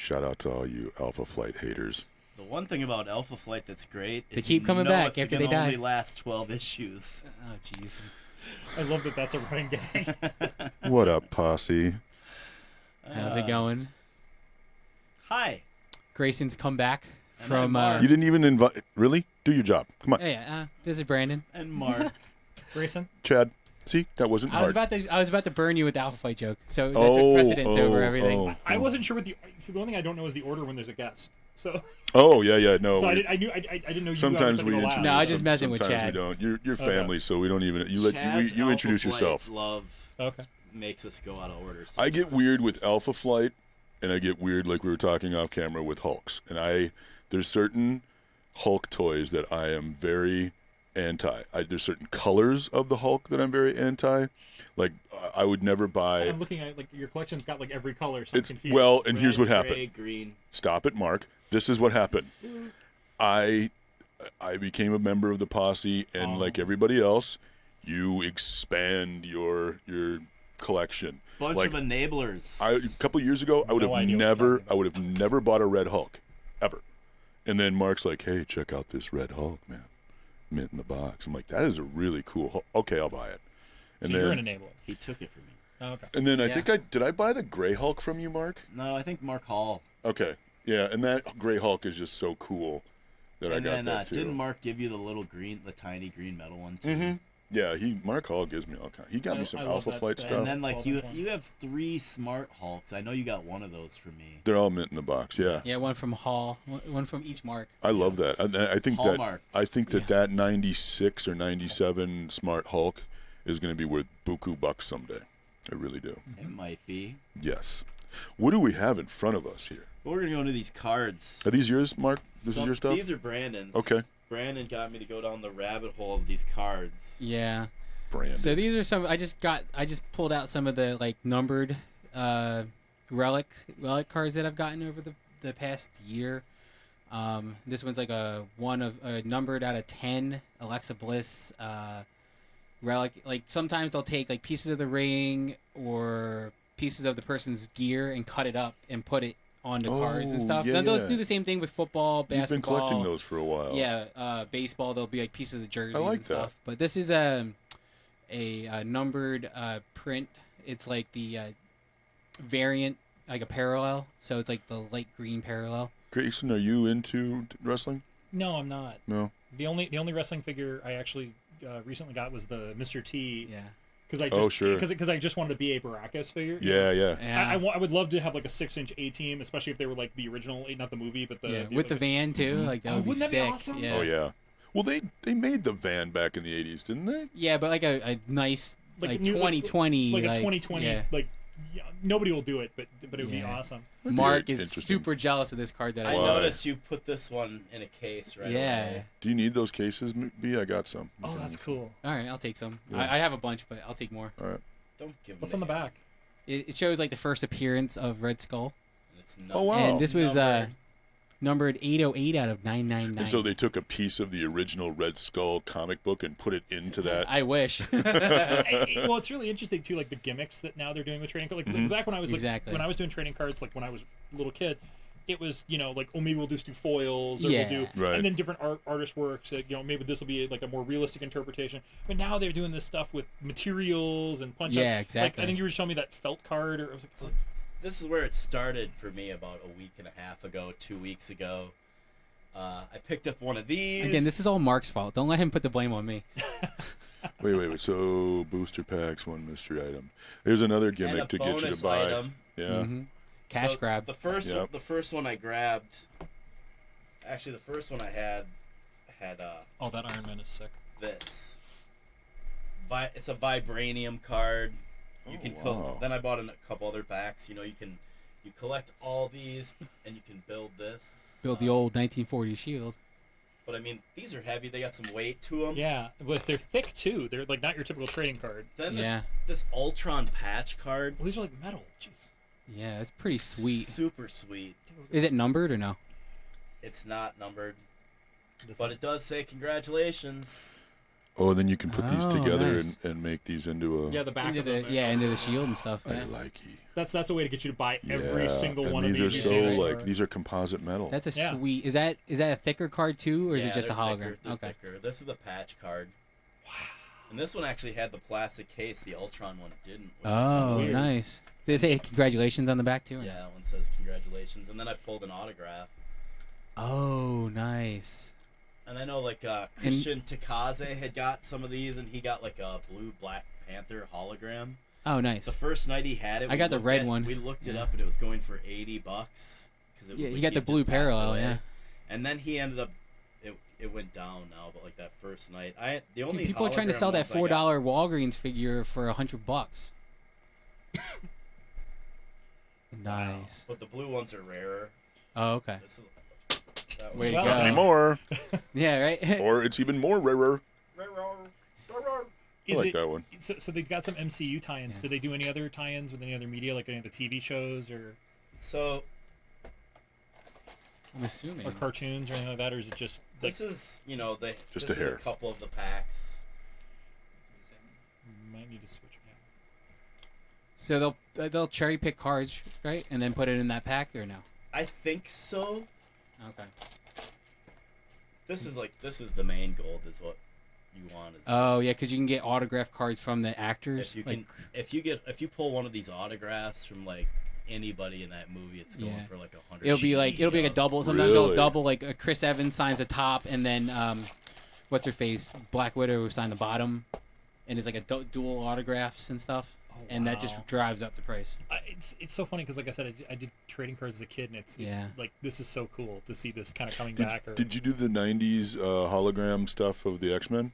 Shout out to all you Alpha Flight haters. The one thing about Alpha Flight that's great is They keep coming back after they die. only last 12 issues. Oh, jeez. I love that that's a running gag. What up, Posse? How's it going? Hi. Grayson's come back And from... Mark. You didn't even invite... Really? Do your job. Come on. Yeah, this is Brandon. And Mark. Grayson? Chad. See? That wasn't I was hard. about to burn you with the Alpha Flight joke, so that took precedence over everything. I wasn't sure what the... See, the only thing I don't know is the order when there's a guest. So... Oh, yeah, no. So I didn't know you sometimes we introduce... No, I was just messing with Sometimes Chad. we don't. You're family, so we don't even... You Chad's introduce Alpha yourself. Flight love Okay. makes us go out of order. I get sometimes. weird with Alpha Flight, and I get weird, like we were talking off camera, with Hulks. And there's certain Hulk toys that I am very anti. There's certain colors of the Hulk that I'm very anti. Like, I would never buy... I'm looking at, like, your collection's got, like, every color, so I'm It's confused. well, and Red, here's what happened. Gray, green. Stop it, Mark. This is what happened. I became a member of the Posse, and like everybody else, you expand your collection. Bunch Like, of enablers. A couple years ago, I would No have idea what never you're talking bought a Red Hulk, ever. And then Mark's like, "Hey, check out this Red Hulk, man, mint in the box." I'm like, "That is a really cool Hulk. Okay, I'll buy it." And So then you're an enabler. He took it from me. Oh, okay. and then I Yeah. think did I buy the Gray Hulk from you, Mark? No, I think Mark Hall. Okay, yeah, and that Gray Hulk is just so cool that I And got then that too. didn't Mark give you the tiny green metal one too? Mm-hmm. Yeah, Mark Hall gives me all kinds. He got me some I love Alpha that- Flight that- stuff. And then like All you that fun. you have 3 smart Hulks. I know you got one of those from me. They're all mint in the box. Yeah, Yeah, one from Hall, one from each mark. I love that. I think Hallmark. that 96 or 97 Smart Hulk is going to be worth buku bucks someday. I really do. It might be. Yes. What do we have in front of us here? But we're gonna go into these cards. Are these yours, Mark? This is your stuff? These are Brandon's. Okay. Brandon got me to go down the rabbit hole of these cards. Yeah. Brandon. So these are some. I just pulled out some of the like numbered relic cards that I've gotten over the past year. This one's like a numbered out of 10 Alexa Bliss relic. Like sometimes they'll take like pieces of the ring or pieces of the person's gear and cut it up and put it onto cards and stuff. yeah, Then they'll yeah. do the same thing with football, You've been basketball. collecting those for a while. Yeah, baseball. There'll be like pieces of jerseys like and stuff. But this is a numbered print. It's like the variant, like a parallel. So it's like the light green parallel. Grayson, are you into wrestling? No, I'm not. No. The only wrestling figure I actually recently got was the Mr. T. Yeah. Because I Oh, sure. Because I just wanted to be a Baracus figure. Yeah. Yeah. I would love to have like a 6-inch A-Team, especially if they were like the original, not the movie, but the with the van too. Like that would be wouldn't that be sick. awesome? Yeah. Oh, yeah. Well, they made the van back in the 80s, didn't they? Yeah, but like a nice like new- 2020 like a 2020 yeah. like nobody will do it, but it would be awesome. Mark is Interesting. super jealous of this card that I I Why? noticed you put this one in a case right away. Do you need those cases, B? I got some. Oh, that's cool. All right, I'll take some. Yeah. I have a bunch, but I'll take more. All right. Don't give What's me on the back? It shows like the first appearance of Red Skull, It's Oh, wow. and this was numbered. numbered 808 out of 999. And so they took a piece of the original Red Skull comic book and put it into that. I wish. Well, it's really interesting too, like the gimmicks that now they're doing with trading cards. Like back when I was Exactly. when I was doing trading cards, like when I was a little kid, it was like, oh, maybe we'll just do foils, or Yeah. we'll do, Right. and then different artist works. Maybe this will be like a more realistic interpretation. But now they're doing this stuff with materials and punch. Yeah, Like, exactly. I think you were showing me that felt card, or I was like, This is where it started for me about a week and a half ago, 2 weeks ago. I picked up one of these. Again, this is all Mark's fault. Don't let him put the blame on me. Wait. So booster packs, one mystery item. Here's another and gimmick a to get you bonus to buy. item. Yeah. Mm-hmm. Cash So grab. The first Yep. the first one I grabbed. Actually, the first one I had oh, that Iron Man is sick. this. It's a vibranium card. You can wow. then I bought a couple other packs. You collect all these and you can build this. Build the old 1940 shield. But I mean, these are heavy. They got some weight to them. Yeah, but they're thick too. They're like not your typical trading card. Then Yeah. this Ultron patch card. Well, these are like metal. Jeez. Yeah, it's pretty sweet. Super sweet. Is it numbered or no? It's not numbered, This but it does say congratulations. Oh, then you can put these Oh, together nice. and make these into a. Yeah, the back Into of the them. into the shield and stuff. I Yeah. like it. That's a way to get you to buy every Yeah, single and one of these these. are you so see in the like store. these are composite metal. That's a Yeah. sweet. Is that a thicker card too, or is Yeah, it just a they're hologram? Thicker, they're Okay. thicker. This is the patch card. Wow. And this one actually had the plastic case. The Ultron one didn't. Which is Oh, weird. nice. Did it say congratulations on the back too? or no? yeah, that one says congratulations. And then I pulled an autograph. Oh, nice. And I know like Christian Takaze had got some of these, and he got like a blue Black Panther hologram. Oh, nice. The first night he had it, I we got the looked red at- one. We looked it Yeah. up, and it was going for $80 because it was. Yeah, like you got he the had blue just passed parallel, away. yeah. And then he ended up. It went down now, but like that first night, the only Dude, people are trying to hologram sell that ones I got- $4 Walgreens figure for $100. Nice. But the blue ones are rarer. Oh, okay. This is, that was Way to Well, go. Not anymore, Yeah, right. or it's even more rarer. I Is like it, that one. so they've got some MCU tie-ins. Yeah. Do they do any other tie-ins with any other media, like any of the TV shows or So I'm assuming. cartoons or anything like that, or is it just like this is they Just this a is hair. a couple of the packs. might need to switch? Yeah. So they'll cherry pick cards, right, and then put it in that pack, or no? I think so. Okay. This is the main gold is what you want. Is Oh yeah, because you can get autograph cards from the actors. if you like, can if you pull one of these autographs from like anybody in that movie, it's going Yeah. for like 100. it'll be like a double. Sometimes they'll Really? double. Like Chris Evans signs a top, and then what's her face, Black Widow, who signed the bottom, and it's like a dual autographs and stuff, and that wow. just drives up the price. It's so funny because like I said, I did trading cards as a kid, and it's Yeah. like this is so cool to see this kind of coming back. Or, Did you do the '90s hologram stuff of the X-Men?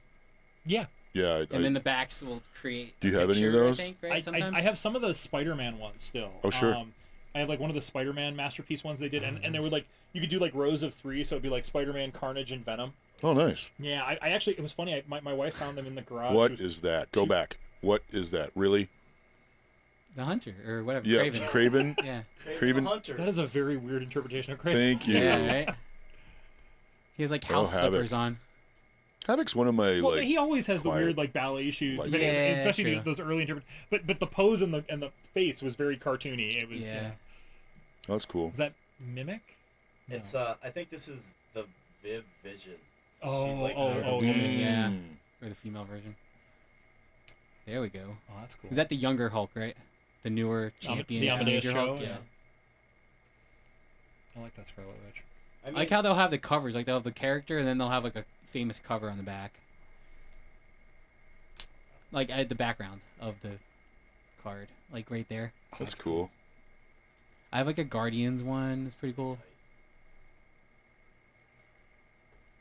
yeah, Yeah. And then the backs will create. Do you a have any of picture, those? I think, right? Sometimes. I have some of the Spider-Man ones still. Oh, sure. I have like one of the Spider-Man masterpiece ones they did, and they were like you could do like rows of 3, so it'd be like Spider-Man, Carnage, and Venom. Oh, nice. Yeah, I actually it was funny. My wife found them in the garage. What She was- is that? Go back. What is that? Really? the Hunter or whatever. Yeah, Craven. Craven. Yeah. Craven. the Hunter. That is a very weird interpretation of Craven. Thank you. Yeah. Right. He has like house Havoc. slippers on. Havoc's one of my Well, like. he always has the quiet- weird like ballet shoes, like- depending- Yeah, especially true. those early but the pose and the face was very cartoony. It was. Yeah. That's cool. Is that Mimic? No. It's I think this is the Viv Vision. Oh, She's like oh, the- oh, the yeah. woman, yeah. Mm. Or the female version. There we go. Oh, that's cool. Is that the younger Hulk, right? The newer champion. the Amadeus teenager show? Hulk? Yeah. I like that Scarlet Witch. I mean, I like how they'll have the covers. Like they'll have the character, and then they'll have like a famous cover on the back. Like at the background of the card, like right there. That's cool. I have like a Guardians one. It's pretty cool.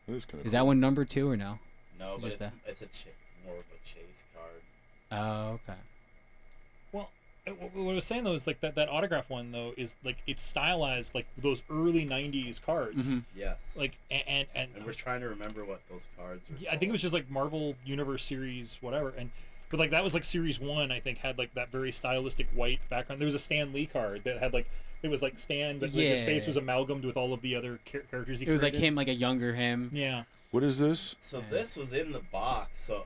That is kind of. Is that one number 2 or no? no, but just it's more of a chase card. Oh, okay. Well, what I was saying though is like that autograph one though is like it's stylized like those early '90s cards. Mhm. Yes. Like and and we're trying to remember what those cards are. I think it was just like Marvel Universe series whatever but like that was like series 1 I think had like that very stylistic white background. There was a Stan Lee card that had like it was like Stan but like, his face Yeah. was amalgamated with all of the other characters he It was like created. him, like a younger him. Yeah. What is this? So Yeah. this was in the box. So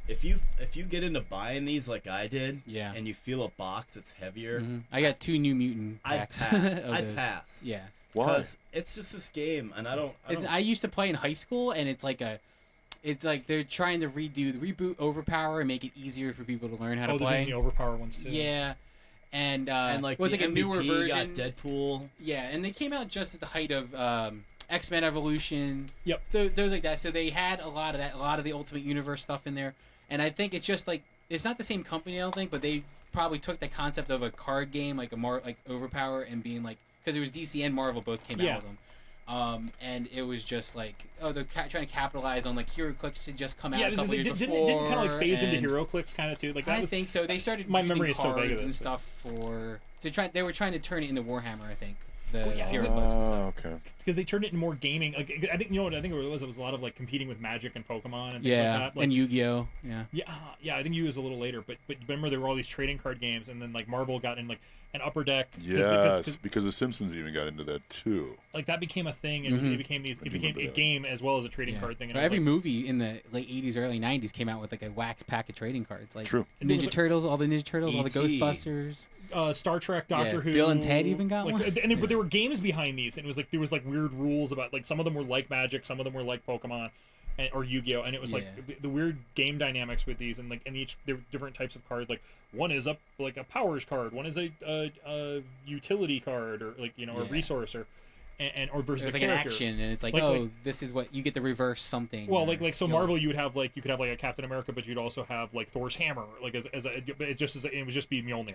if you get into buying these like I did, Yeah. and you feel a box that's heavier, Mhm. I got 2 New Mutant I'd packs. pass. of I'd those. pass. Yeah. Why? Because it's just this game, and I don't. I used to play in high school, and it's like they're trying to reboot Overpower and make it easier for people to learn how to Oh, they're play. doing the Overpower ones too. Yeah, and and like it was the like a newer MVP version. got Deadpool. Yeah, and they came out just at the height of X-Men Evolution. Yep. Those like that. So they had a lot of that, a lot of the Ultimate Universe stuff in there, and I think it's just like it's not the same company, I don't think, but they probably took the concept of a card game like like Overpower and being like because it was DC and Marvel both came Yeah. out with them. And it was just like, oh, they're trying to capitalize on like Hero Clicks to just come out Yeah, a couple years it before. didn't kind of like phase into and Hero Clicks kind of too. Like that I was think so. They started my using memory is so cards vague of and this, stuff for They were trying to turn it into Warhammer, I think. the Well, yeah, hero but- books and stuff. okay. because they turned it into more gaming. Like, I think what I think it was a lot of like competing with Magic and Pokemon and things Yeah, like that. Like, and Yu-Gi-Oh. Yeah. yeah. I think you was a little later, but remember there were all these trading card games, and then like Marvel got in like an Upper Deck. Yes, because the Simpsons even got into that too. like that became a thing, and it became It became remember a that. game as well as a trading Yeah. card thing. And But it was every like, movie in the late '80s, early '90s came out with like a wax pack of trading cards, like True. And there was, Ninja like, Turtles, all the Ninja Turtles, all the E.T.. Ghostbusters. Star Trek, Doctor Yeah, Who. Bill and Ted even got like, one. But there were games behind these, and it was like there was like weird rules about like some of them were like Magic, some of them were like Pokemon, or Yu-Gi-Oh, and it was like Yeah. the weird game dynamics with these, and like and each there were different types of cards. Like one is a powers card, one is a utility card, or like or Yeah. resource, or versus It's a like an character. action, and it's like, Like- this is what you get to reverse something. Well, or like so heal. Marvel, you could have like a Captain America, but you'd also have like Thor's hammer, like it would just be Mjolnir.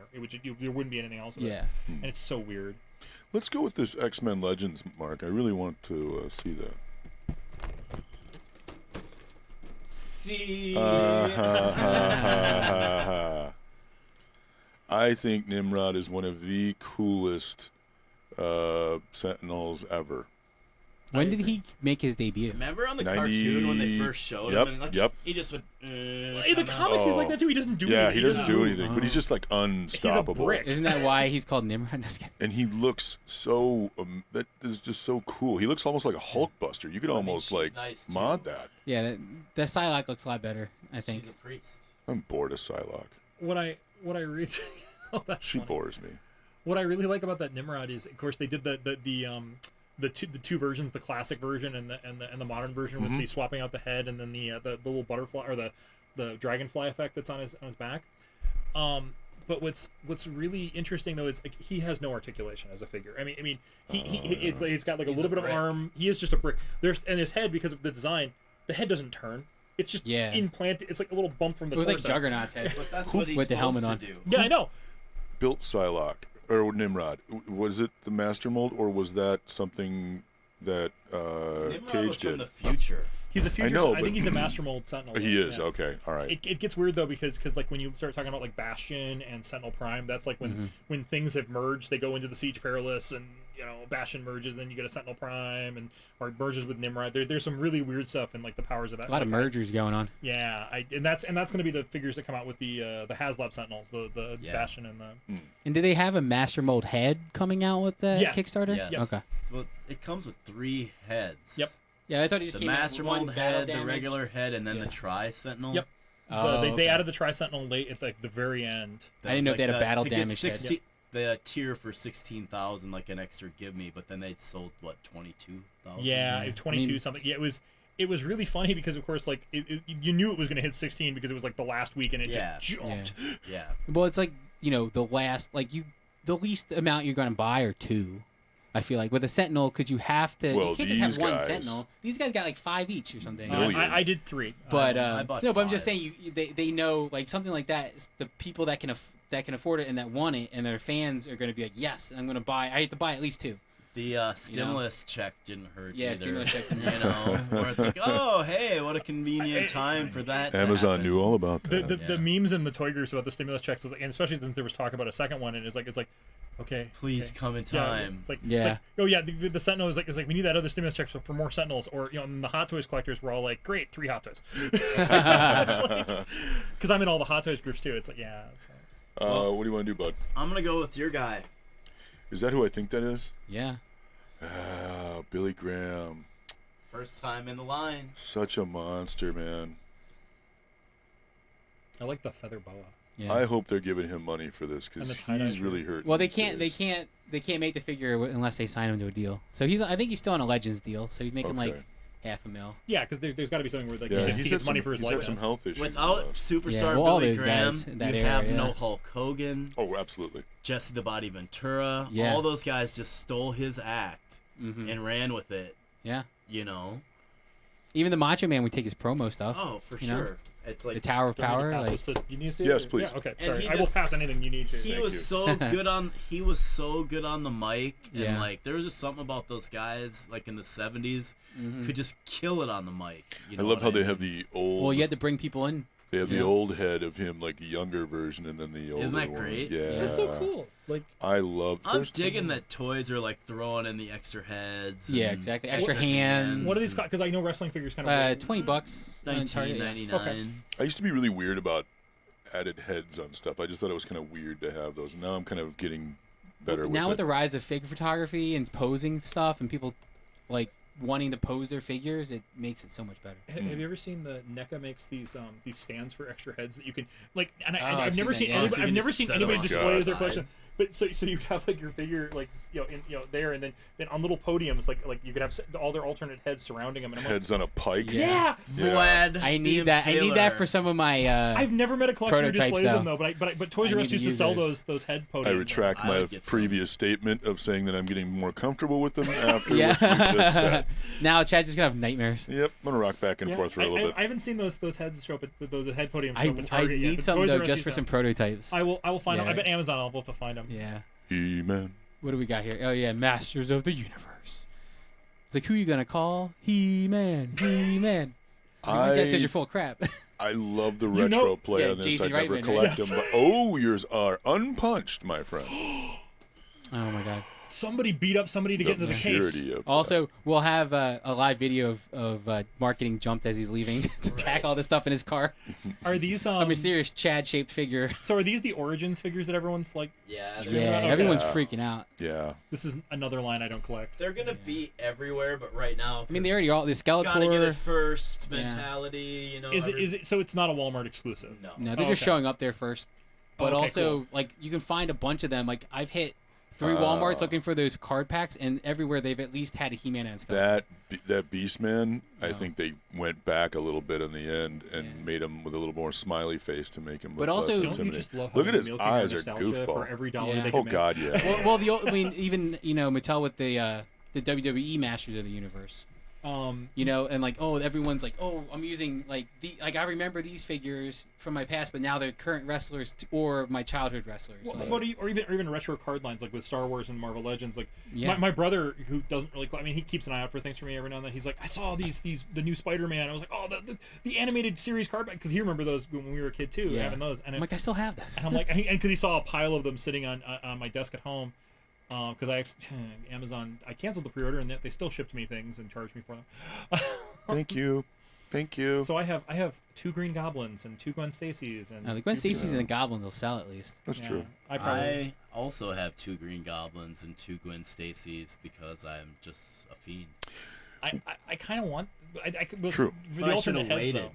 There wouldn't be anything else. Of Yeah. it. And it's so weird. Let's go with this X-Men Legends, Mark. I really want to see that. See. I think Nimrod is one of the coolest Sentinels ever. When did he make his debut? Remember on the 90 cartoon when they first showed Yep, him? And like, yep. He just would. In the comics, he's like that too. He doesn't do Yeah, anything. he doesn't do move. anything, but he's just like unstoppable. brick. Isn't that why he's called Nimrod? Just kidding. And he looks so that is just so cool. He looks almost like a Hulkbuster. You could almost she's like nice, too. mod that. Yeah, the Psylocke looks a lot better, I think. She's a priest. I'm bored of Psylocke. What I really oh, that's She funny. bores me. What I really like about that Nimrod is, of course, they did the two versions, the classic version and the modern version with the swapping out the head and then the little butterfly or the dragonfly effect that's on his back. But what's really interesting though is like he has no articulation as a figure. I mean it's like he's got like a He's little a bit of brick. arm. He is just a brick. And his head, because of the design, the head doesn't turn. It's just implanted. It's like a little bump from the It was like torso. Juggernaut's head. But that's what he's With the helmet supposed on. to do. Yeah, I know. Built Psylocke or Nimrod. Was it the master mold or was that something that Nimrod Cage was did? from the future. He's a future. know, I but- think he's a master mold Sentinel. He is. Yeah. Okay. All right. It gets weird though because like when you start talking about like Bastion and Sentinel Prime, that's like when things have merged, they go into the Siege Perilous, and Bastion merges, and then you get a Sentinel Prime, or merges with Nimrod. There's some really weird stuff in like the powers of that. A lot of mergers going on. Yeah, and that's going to be the figures that come out with the HasLab Sentinels, the Yeah. Bastion and the. And do they have a Master Mold head coming out with the Yes. Kickstarter? Yes. Okay. Well, it comes with 3 heads. Yep. Yeah, I thought he just The came Master out with one Mold battle head, the damage. regular head, and then Yeah. the Tri-Sentinel. Yep. Oh, They okay. added the Tri Sentinel late at like the very end. That I didn't was know if they had a the- battle to get damage head. 16 The tier for 16,000, like an extra give me, but then they sold what 22,000. Yeah, Yeah. 22 I mean- something. Yeah, it was really funny because of course like you knew it was going to hit 16 because it was like the last week and it Yeah. just jumped. Yeah. Well, it's like the last the least amount you're going to buy are 2. I feel like with a Sentinel, because you have to. Well, you can't just have these one guys- Sentinel. These guys got like 5 each or something. Million. I did 3. But I bought no, but I'm just 5. saying they know like something like that. The people that can afford it and that want it and their fans are going to be like, yes, I'm going to buy. I have to buy at least 2. The stimulus check didn't hurt Yeah, either. stimulus check didn't Where it's like, oh, hey, what a convenient time for that. to Amazon happen. knew all about the that. the memes in the toy groups about the stimulus checks, and especially since there was talk about a second one, and it's like okay, Please okay. come in Yeah, time. it's like Yeah. oh yeah, the Sentinel is like we need that other stimulus check for more Sentinels, or and the Hot Toys collectors were all like, great, 3 Hot Toys, because I'm in all the Hot Toys groups too. It's like it's What do you want to do, bud? I'm gonna go with your guy. Is that who I think that is? Yeah. Billy Graham. First time in the line. Such a monster, man. I like the feather boa. Yeah. I hope they're giving him money for this And because the tie-dye he's shirt. really hurt. Well, they these can't. days. They can't make the figure unless they sign him to a deal. So I think he's still on a Legends deal. So he's making like Okay. $500,000. Yeah, because there's got to be something where like Yeah, he gets money for his he's had likeness. some health issues. Without and stuff. Superstar Yeah, well, all Billy those Graham, guys in that you era, have yeah. no Hulk Hogan, Oh, absolutely. Jesse the Body Ventura. Yeah. All those guys just stole his act Mm-hmm. and ran with it. Yeah. Even the Macho Man would take his promo stuff. Oh, for You know? sure. It's like The Tower of Do I need to Power. pass Like, this to- you need to see it? Yes, please. Yeah, okay, And sorry. he I will just- pass anything you need to. he Thank was you. so good on. He was so good on the mic, and Yeah. like there was just something about those guys, like in the '70s, Mhm. could just kill it on the mic. You I know love what how they mean? have the old. well, you had to bring people in They have the Yeah. old head of him, like a younger version, and then the older that one. great? Yeah, That's so cool. Like, I love. I'm first digging time- that toys are like throwing in the extra heads. Yeah, and exactly. Extra hands. what are these? Because I know wrestling figures kind of. $20 on Target. Yeah. $19.99. I used to be really weird about added heads on stuff. I just thought it was kind of weird to have those. Now I'm kind of getting better Now with with it. the rise of figure photography and posing stuff, and people like wanting to pose their figures, it makes it so much better. Have you ever seen the NECA makes these stands for extra heads that you can like? And Oh, I've never seen seen that, yeah. anybody, So you I've can never just seen set anybody them on display the as their side. collection. But so you'd have like your figure like there, and then on little podiums like you could have all their alternate heads surrounding them. And I'm like, Heads on a pike. yeah. Vlad. I the need that. I need that Impaler. for some of my. I've never met a collector who Prototypes, displays them though. though. But Toys I R need Us to used to use sell those. those head podiums. I retract I my would get some. previous statement of saying that I'm getting more comfortable with them after Yeah. what you just said. Now Chad's just gonna have nightmares. Yep, I'm gonna rock back and Yeah, forth for a little bit. I haven't seen those heads show up at those head podiums I, show up at I Target yet. need but some Toys though R Us just used for to- some prototypes. I will find them. I Yeah. bet Amazon I'll be able to find them. Yeah. He-Man. What do we got here? Oh yeah, Masters of the Universe. It's like, who you gonna call? He-Man. He-Man. My dad says you're full of crap. I love the You retro know- play Yeah, on this. Jason I never Reitman, right? collect Yes. them. But, oh, yours are unpunched, my friend. Oh my god. Somebody beat up somebody to get into the case. purity of Also, we'll have a live video of Mark getting jumped as he's leaving to pack all this stuff in his car. Are these A mysterious Chad-shaped figure. So are these the Origins figures that everyone's like? Yeah, Yeah, Okay. everyone's Yeah. freaking out. that. Yeah. This is another line I don't collect. they're gonna be everywhere, but right now, I mean, they already all the gotta get it Skeletor. first Yeah. mentality. You know, Is it? So it's not a Walmart exclusive. No. No, they're Oh, just okay. showing up there first. But Okay, also, cool. like, you can find a bunch of them. Like, I've hit 3 Walmarts looking for those card packs, and everywhere they've at least had a He-Man and Skeletor. That Beastman, I No. think they went back a little bit in the end and made him with a little more smiley face to make him look But also- less Don't Don't you intimidating. just love Look at having his milking eyes your are nostalgia for goofball. every dollar Yeah. they can Oh make? God, yeah. well, I mean, even Mattel with the WWE Masters of the Universe. And like, oh, everyone's like, oh, I'm using like I remember these figures from my past, but now they're current wrestlers or my childhood wrestlers. Well, Like, or even retro card lines like with Star Wars and Marvel Legends. Like Yeah. my brother who doesn't really, I mean, he keeps an eye out for things for me every now and then. He's like, I saw the new Spider-Man. I was like, oh, the animated series card because he remember those when we were a kid too, Yeah. having those. And I'm like, I still have this. I'm like, and because he saw a pile of them sitting on my desk at home. Because Amazon, I canceled the pre-order and they still shipped me things and charged me for them. Thank you. So I have 2 Green Goblins and 2 Gwen Stacy's and The Gwen 2 Stacy's and the Goblins will sell at least. That's yeah, true. I probably I also have 2 Green Goblins and 2 Gwen Stacy's because I'm just a fiend. I kind of want I could True. for But the I alternate should've heads waited. though.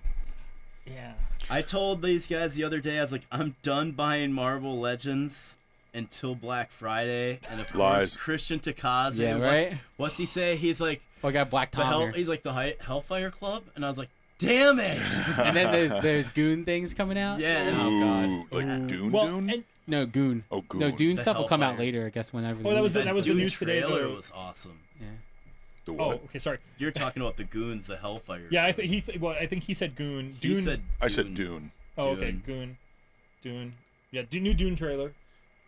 Yeah. I told these guys the other day, I was like, I'm done buying Marvel Legends until Black Friday, and of course Lies. Christian Takaze. Yeah, right? What's he say? He's like Oh, I got Black Tom here. he's like the Hellfire Club, and I was like, damn it! And then there's Goon things coming out. Yeah. Oh god. Ooh, like Dune Well, Dune? and No Goon. Oh, Goon. No, Dune The stuff will come out Hellfire. later, I guess, whenever. Oh, that was the the Goon news today, trailer though. was awesome. Yeah. The oh, what? okay, sorry. You're talking about the Goons, the Hellfire. Yeah, I Group. think he said Goon. He Dune. said I said Dune. Oh, okay, Dune. Goon. Yeah, new Dune trailer.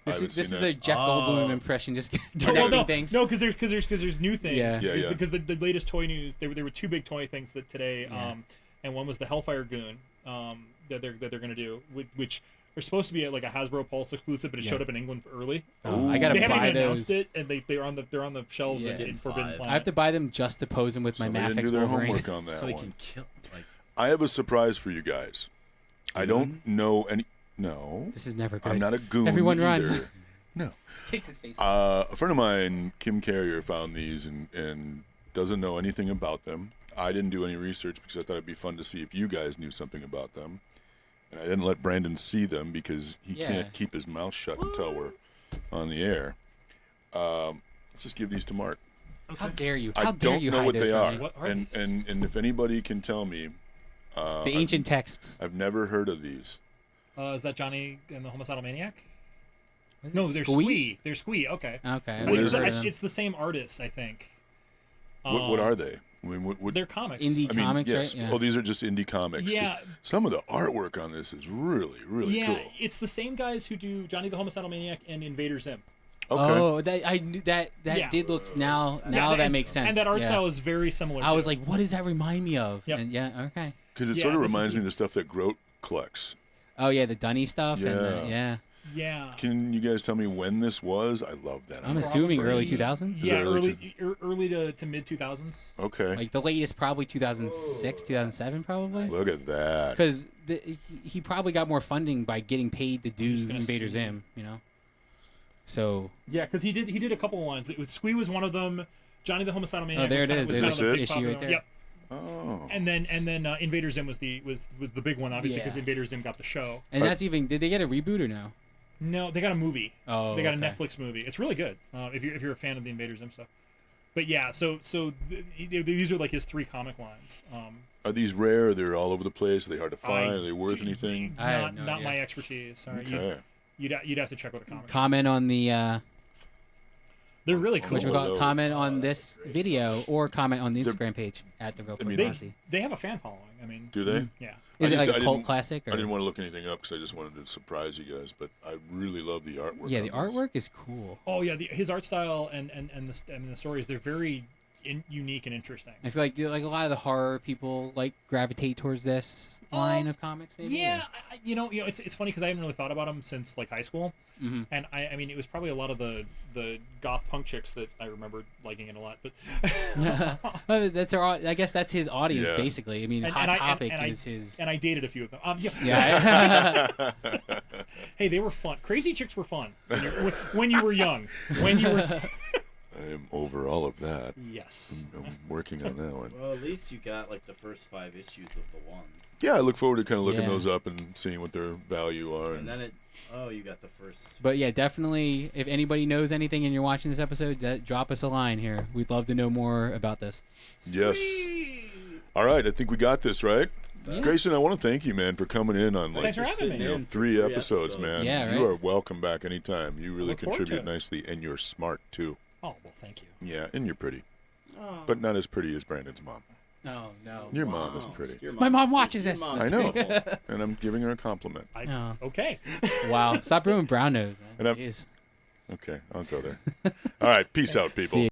This haven't is this seen is that. the Jeff Oh. Goldblum impression, just Oh, connecting well, no, things. no, because there's new things. Yeah. Yeah, yeah. Because the latest toy news, there were 2 big toy things that today, Yeah. and one was the Hellfire Goon, that they're gonna do, which are supposed to be like a Hasbro Pulse exclusive, but it Yeah. showed up in England early. Oh, I gotta They haven't buy even announced those. it, and they're on the shelves Yeah. in Forbidden Five. Planet. I have to buy them just to pose them with my Somebody didn't Mafex do their Wolverine. homework on that so he one. can kill. Like, I have a surprise for you guys. I don't know any. No, This is never good. I'm not a goon. Everyone run. either. No. Take his face. A friend of mine, Kim Carrier, found these and doesn't know anything about them. I didn't do any research because I thought it'd be fun to see if you guys knew something about them. And I didn't let Brandon see them because he Yeah. can't keep his mouth shut until we're on the air. Let's just give these to Mark. How dare you? I How dare don't you know hide what those they from are. me? What are and, these? and if anybody can tell me, The ancient texts. I've never heard of these. Is that Johnny and the Homicidal Maniac? Was No, it they're Squee? Squee. They're Squee. Okay. Okay. I What think is it's, it? it's the same artist, I think. What are they? I mean, what They're comics. Indie I mean, comics, yes. right? Yeah. Oh, these are just indie comics. 'cause Yeah. Some of the artwork on this is really, really Yeah, cool. it's the same guys who do Johnny the Homicidal Maniac and Invader Zim. Okay. Oh, I knew that Yeah. did look now Yeah, that and- makes sense. And that art yeah. style is very similar. I was too. like, what does that remind me of? Yep. And yeah, okay. Because it Yeah, sort of this is reminds the- me of the stuff that Grote collects. Oh yeah, the Dunny stuff. Yeah. And Yeah. Can you guys tell me when this was? I love that. I'm assuming early Probably- 2000s. Yeah, early early to mid 2000s. Okay. Like the latest, probably 2006, 2007, probably. Look at that. Because he probably got more funding by getting paid to do just gonna Invader assume. Zim, you know. So Yeah, because he did a couple of ones. Squee was one of them. Johnny the Homicidal Maniac. there was it kind is. of- was There's kind of the big issue popular right one. there. Yep. Oh. And then Invader Zim was the big one, obviously, because Yeah. Invader Zim got the show. and that's even. Did they get a reboot or no? No, they got a movie. Oh, They got okay. a Netflix movie. It's really good. If you're a fan of the Invader Zim stuff. But yeah, these are like his 3 comic lines. Are these rare? They're all over the place. Are they hard to find? Are they worth anything? I have no Not idea. my expertise. Sorry, Okay. you'd have to check with a comic. Comment on the They're really cool. Cool. comment on this video or comment on the Instagram page at the Real Quick mean, Posse. They have a fan following. I mean, Do they? yeah. Is I it just- like I a cult didn't- classic? Or? I didn't want to look anything up because I just wanted to surprise you guys, but I really love the artwork. Yeah, on the this. artwork is cool. Oh yeah, his art style and the stories, they're very unique and interesting. I feel like a lot of the horror people like gravitate towards this line of comics. Maybe. Yeah, you know, it's funny because I hadn't really thought about him since like high school, Mhm. and I mean, it was probably a lot of the goth punk chicks that I remember liking it a lot. But Well, that's our. I guess that's his audience Yeah. basically. I mean, And- Hot and I- Topic and I- is his. and I dated a few of them. Yeah. Yeah. Hey, they were fun. Crazy chicks were fun when you were young. When you were I am over all of that. yes. I'm working on that one. Well, at least you got like the first 5 issues of the one, Yeah, I look forward to kind of looking Yeah. those up and seeing what their value are. and then you got the first. But yeah, definitely. If anybody knows anything and you're watching this episode, drop us a line here. We'd love to know more about this. Yes. All right, I think we got this, right? Grayson, I want to thank you, man, for coming in on like Thanks for having me. you know, In 3 3 episodes, episodes. man. Yeah, right? You are welcome back anytime. You really look forward to contribute it. nicely, and you're smart too. Oh well, thank you. Yeah, and you're pretty, Oh, but not as pretty as Brandon's mom. Oh no. Your mom is pretty. Your My mom mom's- watches your this. mom's I know, beautiful. and I'm giving her a compliment. Oh. Okay. Wow. Stop ruining brown nose, man. And I'm- Jeez. Okay, I'll go there. All right, peace out, people. See ya.